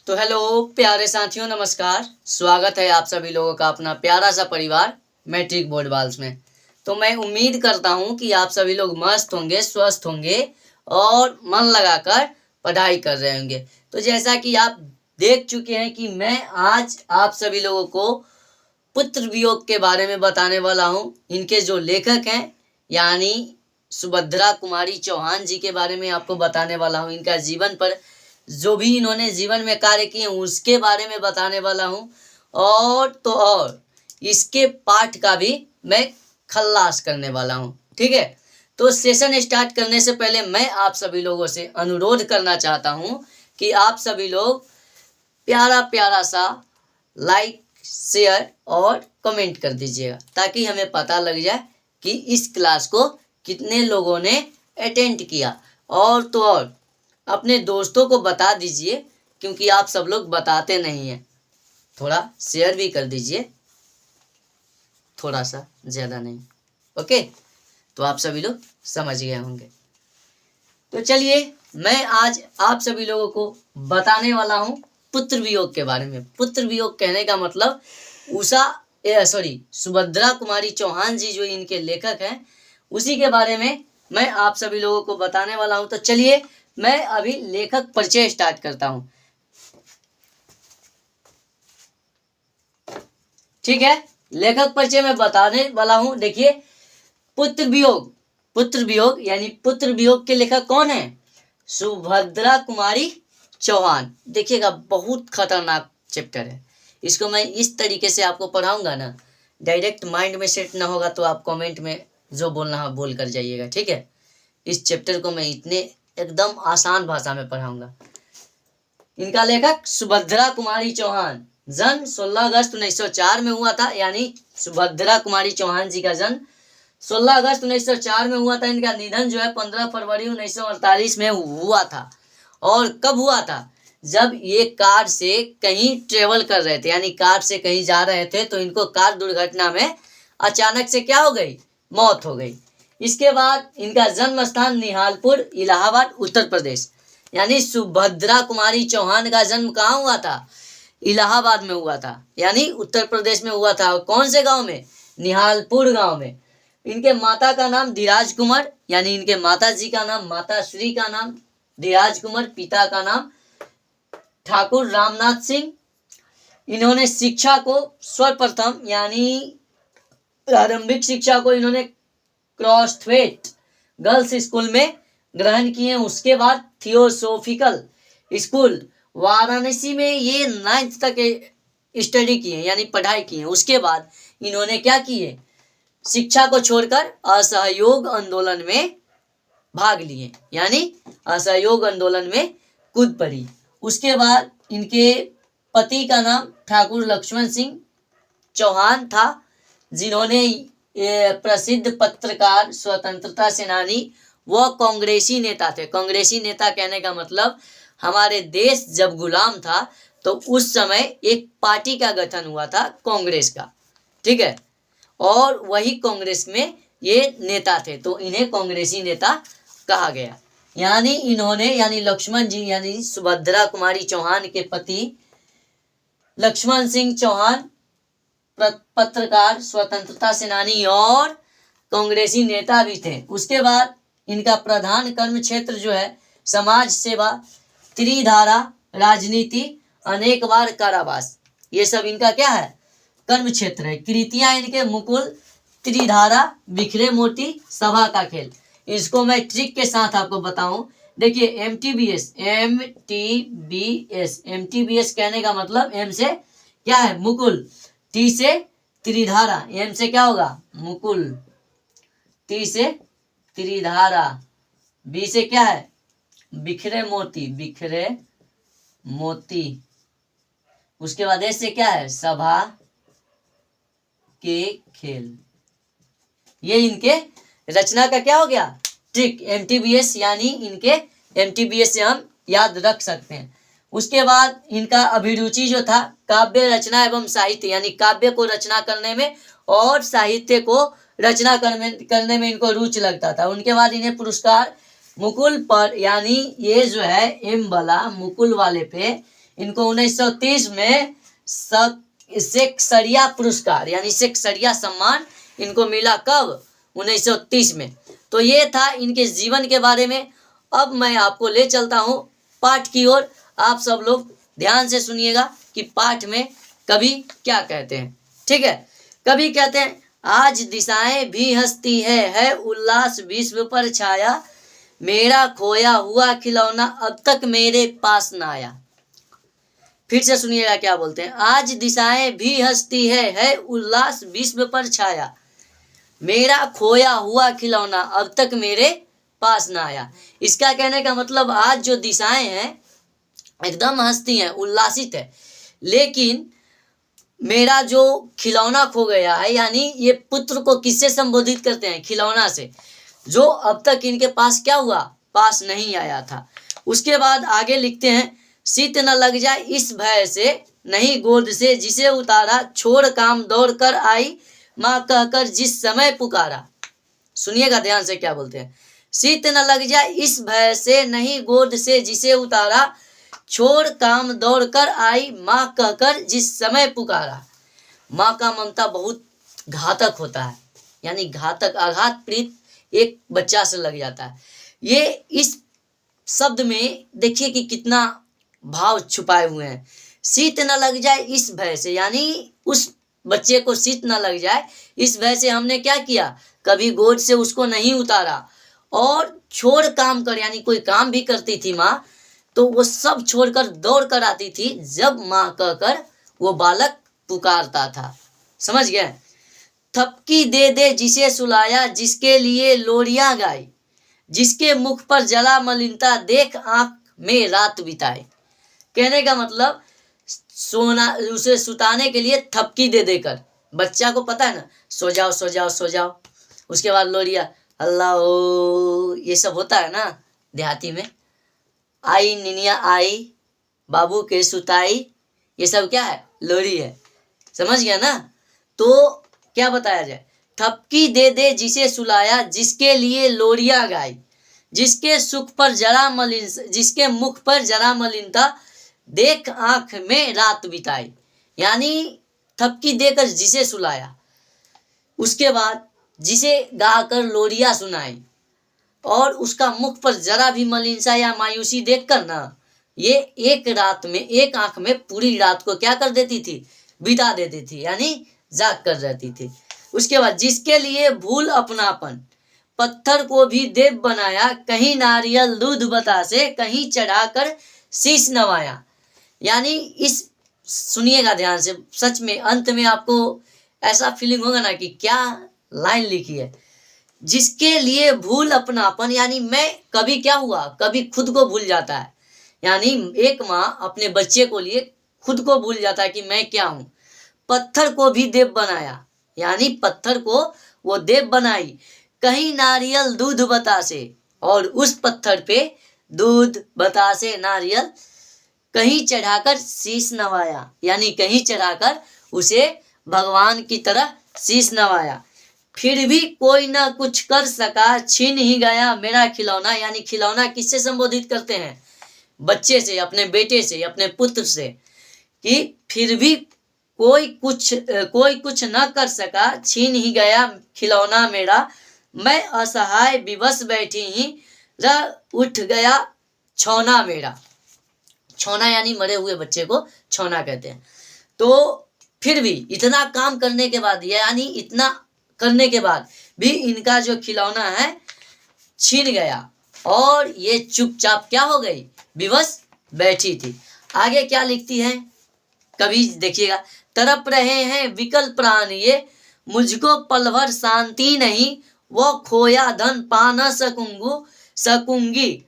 तो हेलो प्यारे साथियों, नमस्कार। स्वागत है आप सभी लोगों का अपना प्यारा सा परिवार मैट्रिक बोर्ड बाल्स में। तो मैं उम्मीद करता हूं कि आप सभी लोग मस्त होंगे, स्वस्थ होंगे और मन लगाकर पढ़ाई कर रहे होंगे। तो जैसा कि आप देख चुके हैं कि मैं आज आप सभी लोगों को पुत्र वियोग के बारे में बताने वाला हूं। इनके जो लेखक हैं यानी सुभद्रा कुमारी चौहान जी के बारे में आपको बताने वाला हूं। इनका जीवन पर जो भी इन्होंने जीवन में कार्य किए उसके बारे में बताने वाला हूँ। और इसके पाठ का भी मैं खल्लास करने वाला हूँ। ठीक है, तो सेशन स्टार्ट करने से पहले मैं आप सभी लोगों से अनुरोध करना चाहता हूँ कि आप सभी लोग प्यारा प्यारा सा लाइक, शेयर और कमेंट कर दीजिएगा, ताकि हमें पता लग जाए कि इस क्लास को कितने लोगों ने अटेंड किया। और अपने दोस्तों को बता दीजिए, क्योंकि आप सब लोग बताते नहीं हैं। थोड़ा शेयर भी कर दीजिए, थोड़ा सा, ज़्यादा नहीं। ओके, तो आप सभी लोग समझ गए होंगे। तो चलिए, मैं आज आप सभी लोगों को बताने वाला हूँ पुत्र वियोग के बारे में। पुत्र वियोग कहने का मतलब सुभद्रा कुमारी चौहान जी जो इनके लेखक हैं, उसी के बारे में मैं आप सभी लोगों को बताने वाला हूँ। तो चलिए, मैं अभी लेखक परिचय स्टार्ट करता हूं। ठीक है, लेखक परिचय मैं बताने वाला हूं। देखिए, पुत्र वियोग यानी पुत्र वियोग के लेखक कौन है? सुभद्रा कुमारी चौहान। देखिएगा, बहुत खतरनाक चैप्टर है। इसको मैं इस तरीके से आपको पढ़ाऊंगा ना, डायरेक्ट माइंड में सेट ना होगा तो आप कमेंट में जो बोलना है बोल कर जाइएगा। ठीक है, इस चैप्टर को मैं इतने एकदम आसान भाषा में पढ़ाऊंगा। इनका लेखक सुभद्रा कुमारी चौहान। जन्म 16 अगस्त 1904 में हुआ था। यानी सुभद्रा कुमारी चौहान जी का जन्म 16 अगस्त 1904 में हुआ था। इनका निधन जो है 15 फरवरी 1948 में हुआ था। और कब हुआ था? जब ये कार से कहीं ट्रेवल कर रहे थे, यानी कार से कहीं जा रहे थे, तो इनको कार दुर्घटना में अचानक से क्या हो गई? मौत हो गई। इसके बाद इनका जन्म स्थान निहालपुर, इलाहाबाद, उत्तर प्रदेश। यानी सुभद्रा कुमारी चौहान का जन्म कहाँ हुआ था? इलाहाबाद में हुआ था, यानी उत्तर प्रदेश में हुआ था। कौन से गांव में? निहालपुर गांव में। इनके माता का नाम धीराज कुमार, यानी इनके माता जी का नाम, माता श्री का नाम धीराज कुमार, पिता का नाम ठाकुर रामनाथ सिंह। इन्होंने शिक्षा को सर्वप्रथम यानी प्रारंभिक शिक्षा को इन्होंने क्रॉसथवेट गर्ल्स स्कूल में ग्रहण किए। उसके बाद थियोसोफिकल स्कूल वाराणसी में ये 9th तक स्टडी किए, यानी पढ़ाई किए। उसके बाद इन्होंने क्या किए? शिक्षा को छोड़कर असहयोग आंदोलन में भाग लिए, यानी असहयोग आंदोलन में कूद पड़ी। उसके बाद इनके पति का नाम ठाकुर लक्ष्मण सिंह चौहान था, जिन्होंने प्रसिद्ध पत्रकार, स्वतंत्रता सेनानी व कांग्रेसी नेता थे। कांग्रेसी नेता कहने का मतलब, हमारे देश जब गुलाम था तो उस समय एक पार्टी का गठन हुआ था, कांग्रेस का। ठीक है, और वही कांग्रेस में ये नेता थे, तो इन्हें कांग्रेसी नेता कहा गया। यानी इन्होंने, यानी लक्ष्मण जी, यानी सुभद्रा कुमारी चौहान के पति लक्ष्मण सिंह चौहान पत्रकार, स्वतंत्रता सेनानी और कांग्रेसी नेता भी थे। उसके बाद इनका प्रधान कर्म क्षेत्र जो है समाज सेवा, त्रिधारा, राजनीति, अनेक बार कारावास, ये सब इनका क्या है? कर्म क्षेत्र है। कृतियां इनके मुकुल, त्रिधारा, बिखरे मोती, सभा का खेल। इसको मैं ट्रिक के साथ आपको बताऊं। देखिए, एमटीबीएस कहने का मतलब, एम से क्या है? मुकुल, टी से त्रिधारा, एम से क्या होगा? मुकुल, टी से त्रिधारा, बी से क्या है? बिखरे मोती। उसके बाद एस से क्या है? सभा के खेल। ये इनके रचना का क्या हो गया? ट्रिक, एमटीबीएस, यानी इनके एमटीबीएस से हम याद रख सकते हैं। उसके बाद इनका अभिरुचि जो था काव्य रचना एवं साहित्य, यानी काव्य को रचना करने में और साहित्य को रचना करने में इनको रुचि लगता था। उनके बाद इन्हें पुरस्कार मुकुल पर, यानी ये जो है एम वाला मुकुल वाले पे इनको 1930 में शेक्सपियर पुरस्कार यानी शेक्सपियर सम्मान इनको मिला। कब? 1930 में। तो ये था इनके जीवन के बारे में। अब मैं आपको ले चलता हूँ पाठ की ओर। आप सब लोग ध्यान से सुनिएगा कि पाठ में कवि क्या कहते हैं। ठीक है, कवि कहते हैं, आज दिशाएं भी हंसती है उल्लास विश्व पर छाया, मेरा खोया हुआ खिलौना अब तक मेरे पास ना आया। फिर से सुनिएगा क्या बोलते हैं। आज दिशाएं भी हंसती है उल्लास विश्व पर छाया, मेरा खोया हुआ खिलौना अब तक मेरे पास ना आया। इसका कहने का मतलब आज जो दिशाएं हैं एकदम हंसती हैं, उल्लासित है, लेकिन मेरा जो खिलौना खो गया है, यानी ये पुत्र को किससे संबोधित करते हैं? खिलौना से, जो अब तक इनके पास क्या हुआ? पास नहीं आया था। उसके बाद आगे लिखते हैं, शीत न लग जाए इस भय से, नहीं गोद से जिसे उतारा, छोड़ काम दौड़ कर आई, माँ कहकर जिस समय पुकारा। सुनिएगा ध्यान से क्या बोलते हैं। शीत न लग जाए इस भय से, नहीं गोद से जिसे उतारा, छोड़ काम दौड़ कर आई, माँ कहकर जिस समय पुकारा। माँ का ममता बहुत घातक होता है, यानी घातक, आघात प्रीत एक बच्चा से लग जाता है। ये इस शब्द में देखिए कि कितना भाव छुपाए हुए हैं। शीत न लग जाए इस भय से, यानी उस बच्चे को शीत न लग जाए इस भय से हमने क्या किया? कभी गोद से उसको नहीं उतारा, और छोड़ काम कर, यानी कोई काम भी करती थी माँ तो वो सब छोड़कर दौड़ कर आती थी जब माँ कहकर वो बालक पुकारता था। समझ गए? थपकी दे दे जिसे सुलाया, जिसके लिए लोरियां गाई, जिसके मुख पर जला मलिनता, देख आंख में रात बिताए। कहने का मतलब सोना, उसे सुताने के लिए थपकी दे देकर, बच्चा को पता है ना, सो जाओ सो जाओ सो जाओ, उसके बाद लोरिया अल्लाह ओ, ये सब होता है ना देहाती में, आई निनिया आई, बाबू के सुताई, ये सब क्या है? लोरी है। समझ गया ना? तो क्या बताया जाए? थपकी दे दे जिसे सुलाया, जिसके लिए लोरियां गाई, जिसके सुख पर जरा मलिन, जिसके मुख पर जरा मलिनता, देख आंख में रात बिताई। यानी थपकी देकर जिसे सुलाया, उसके बाद जिसे गाकर लोरिया सुनाई, और उसका मुख पर जरा भी मलिनता या मायूसी देखकर ना, ये एक रात में, एक आंख में पूरी रात को क्या कर देती थी? बिता देती थी, यानी जाग कर रहती थी। उसके बाद जिसके लिए भूल अपनापन, पत्थर को भी देव बनाया, कहीं नारियल दूध बतासे, कहीं चढ़ाकर शीश नवाया। यानी इस, सुनिएगा ध्यान से, सच में अंत में आपको ऐसा फीलिंग होगा ना कि क्या लाइन लिखी है। जिसके लिए भूल अपनापन, यानी मैं कभी क्या हुआ? कभी खुद को भूल जाता है, यानी एक माँ अपने बच्चे को लिए खुद को भूल जाता है कि मैं क्या हूँ। पत्थर को भी देव बनाया, यानी पत्थर को वो देव बनाई, कहीं नारियल दूध बतासे, और उस पत्थर पे दूध बतासे नारियल कहीं चढ़ाकर शीश नवाया, यानी कहीं चढ़ाकर उसे भगवान की तरह शीश नवाया। फिर भी कोई ना कुछ कर सका, छीन ही गया मेरा खिलौना। यानी खिलौना किससे संबोधित करते हैं? बच्चे से, अपने बेटे से, अपने पुत्र से, कि फिर भी कोई कुछ न कर सका, छीन ही गया खिलौना मेरा, मैं असहाय विवश बैठी ही रह उठ गया छौना मेरा। छौना यानी मरे हुए बच्चे को छौना कहते हैं। तो फिर भी इतना काम करने के बाद, यानी इतना करने के बाद भी इनका जो खिलौना है छीन गया, और ये चुपचाप क्या हो गई? विवश बैठी थी। आगे क्या लिखती है कवि देखिएगा। तड़प रहे हैं विकल प्राण ये, मुझको पल भर शांति नहीं, वो खोया धन पा न सकूंगी,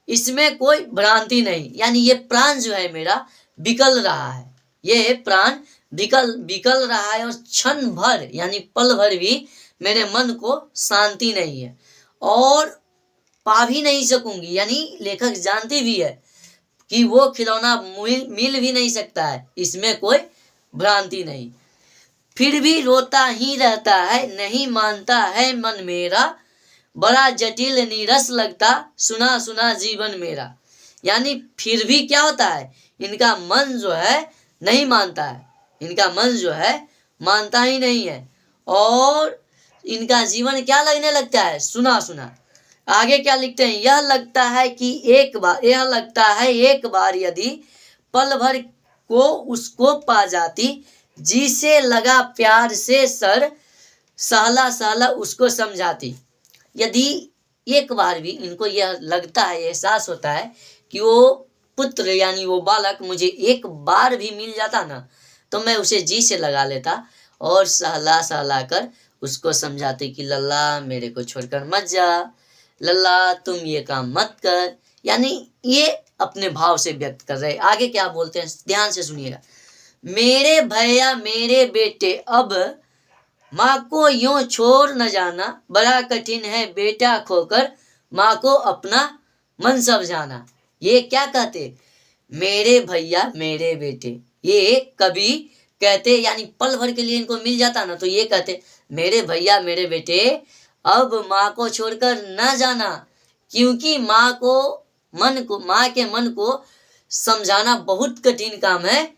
इसमें कोई भ्रांति नहीं। यानी ये प्राण जो है मेरा विकल रहा है, ये प्राण विकल रहा है, और क्षण भर यानी पल भर भी मेरे मन को शांति नहीं है, और पा भी नहीं सकूंगी। यानी लेखक जानती भी है कि वो खिलौना मिल भी नहीं सकता है, इसमें कोई भ्रांति नहीं। फिर भी रोता ही रहता है, नहीं मानता है मन मेरा, बड़ा जटिल नीरस लगता सुना सुना जीवन मेरा। यानी फिर भी क्या होता है? इनका मन जो है नहीं मानता है, इनका मन जो है मानता ही नहीं है, और इनका जीवन क्या लगने लगता है, सुना सुना। आगे क्या लिखते हैं, यह लगता है एक बार यदि पल भर को उसको पा जाती, जिसे लगा प्यार से सर सहला सहला उसको समझाती। यदि एक बार भी इनको यह लगता है, एहसास होता है कि वो पुत्र यानी वो बालक मुझे एक बार भी मिल जाता ना, तो मैं उसे जी से लगा लेता और सहला सहला कर उसको समझाते कि लल्ला मेरे को छोड़कर मत जा, लल्ला तुम ये काम मत कर। यानी ये अपने भाव से व्यक्त कर रहे। आगे क्या बोलते हैं, ध्यान से सुनिएगा। मेरे भैया मेरे बेटे अब माँ को यूं छोड़ न जाना, बड़ा कठिन है बेटा खोकर माँ को अपना मन समझाना। ये क्या कहते, मेरे भैया मेरे बेटे, ये कभी कहते यानी पल भर के लिए इनको मिल जाता ना, तो ये कहते मेरे भैया मेरे बेटे अब माँ को छोड़कर न जाना, क्योंकि माँ के मन को समझाना बहुत कठिन काम है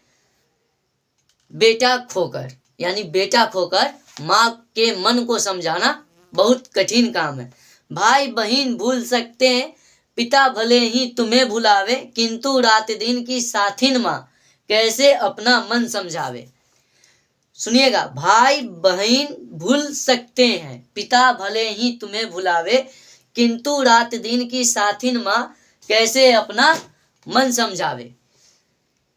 बेटा खोकर, यानी बेटा खोकर माँ के मन को समझाना बहुत कठिन काम है। भाई बहन भूल सकते हैं पिता भले ही तुम्हें भुलावे, किंतु रात दिन की साथिन माँ कैसे अपना मन समझावे। सुनिएगा, भाई बहन भूल सकते हैं पिता भले ही तुम्हें भुलावे, किंतु रात दिन की साथिन माँ कैसे अपना मन समझावे।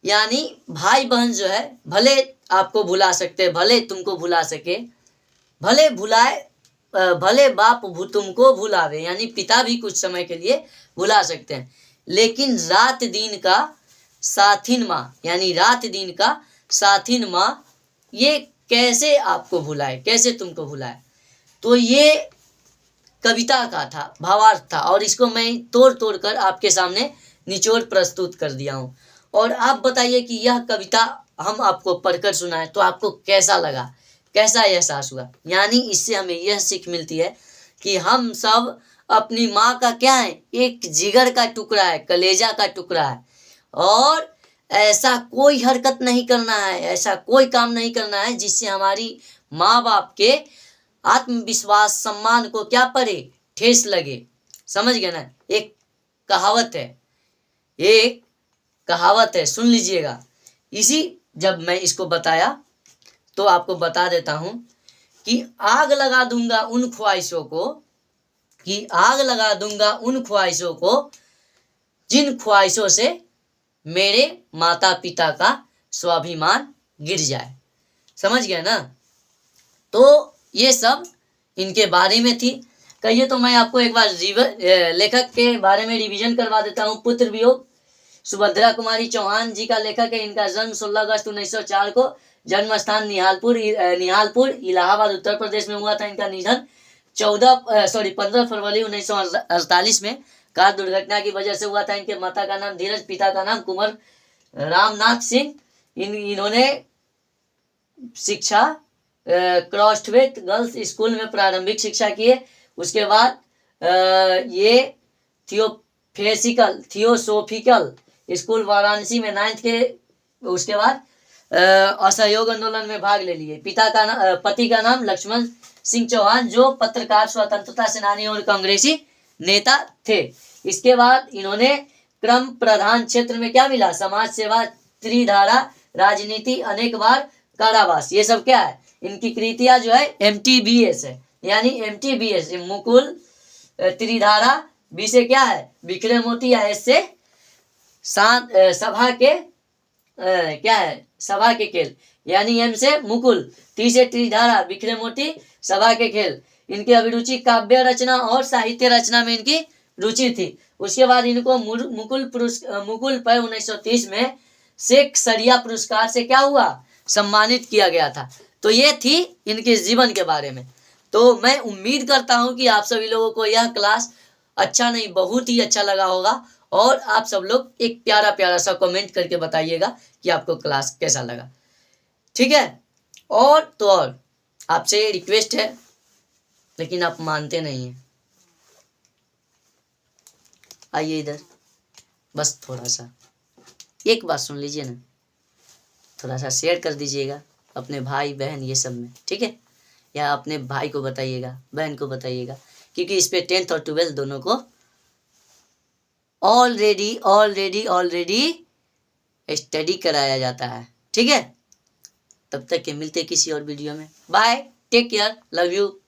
यानी भाई बहन जो है भले आपको भुला सकते, भले तुमको भुला सके, भले बाप तुमको भुलावे, यानी पिता भी कुछ समय के लिए भुला सकते हैं, लेकिन रात दिन का साथिन माँ यानी रात दिन का साथिन माँ ये कैसे आपको भुलाए, कैसे तुमको भुलाए। तो ये कविता का था, भावार्थ था, और इसको मैं तोड़ तोड़ कर आपके सामने निचोड़ प्रस्तुत कर दिया हूँ। और आप बताइए कि यह कविता हम आपको पढ़कर सुनाए तो आपको कैसा लगा, कैसा एहसास हुआ। यानी इससे हमें यह सीख मिलती है कि हम सब अपनी माँ का क्या है, एक जिगर का टुकड़ा है, कलेजा का टुकड़ा है, और ऐसा कोई हरकत नहीं करना है, ऐसा कोई काम नहीं करना है जिससे हमारी माँ बाप के आत्मविश्वास सम्मान को क्या पड़े, ठेस लगे। समझ गए ना। एक कहावत है, सुन लीजिएगा। जब मैं इसको बताया तो आपको बता देता हूं कि आग लगा दूंगा उन ख्वाहिशों को जिन ख्वाहिशों से मेरे माता पिता का स्वाभिमान गिर जाए। समझ गए ना। तो ये सब इनके बारे में थी। कहिए तो मैं आपको एक बार लेखक के बारे में रिवीजन करवा देता हूँ। पुत्र वियोग, सुभद्रा कुमारी चौहान जी का लेखक है। इनका जन्म 16 अगस्त 1904 को, जन्म स्थान निहालपुर इलाहाबाद उत्तर प्रदेश में हुआ था। इनका निधन 15 फरवरी 1948 में कार दुर्घटना की वजह से हुआ था। इनके माता का नाम धीरज, पिता का नाम कुंवर रामनाथ सिंह। इन्होंने शिक्षा क्रॉस्टवेथ गर्ल्स स्कूल में प्रारंभिक शिक्षा की है। उसके बाद ये थियोसोफिकल स्कूल वाराणसी में 9th के, उसके बाद असहयोग आंदोलन में भाग ले लिए। पति का नाम लक्ष्मण सिंह चौहान, जो पत्रकार, स्वतंत्रता सेनानी और कांग्रेसी नेता थे। इसके बाद इन्होंने क्रम प्रधान क्षेत्र में क्या मिला, समाज सेवा, त्रिधारा, राजनीति, अनेक बार कारावास। ये सब क्या है, इनकी कृतियां जो है MTBS है, यानी MTBS मुकुल, त्रिधारा, बी से क्या है बिखरे मोती, या एस से सभा के खेल, यानी एम से मुकुल, टी से त्रिधारा, बिखरे मोती, सभा के खेल। इनकी अभिरुचि काव्य रचना और साहित्य रचना में इनकी रुचि थी। उसके बाद इनको मुकुल पर 1930 में शेख सरिया पुरस्कार से क्या हुआ, सम्मानित किया गया था। तो ये थी इनके जीवन के बारे में। तो मैं उम्मीद करता हूं कि आप सभी लोगों को यह क्लास अच्छा नहीं बहुत ही अच्छा लगा होगा, और आप सब लोग एक प्यारा प्यारा सा कमेंट करके बताइएगा कि आपको क्लास कैसा लगा। ठीक है। और आपसे रिक्वेस्ट है, लेकिन आप मानते नहीं हैं। आइए इधर, बस थोड़ा सा। एक बात सुन लीजिए ना, थोड़ा सा शेयर कर दीजिएगा अपने भाई बहन ये सब में, ठीक है, या अपने भाई को बताइएगा, बहन को बताइएगा, क्योंकि इस पे 10th और 12th दोनों को ऑलरेडी ऑलरेडी ऑलरेडी स्टडी कराया जाता है, ठीक है। तब तक के मिलते किसी और वीडियो में। Bye, take care, love you.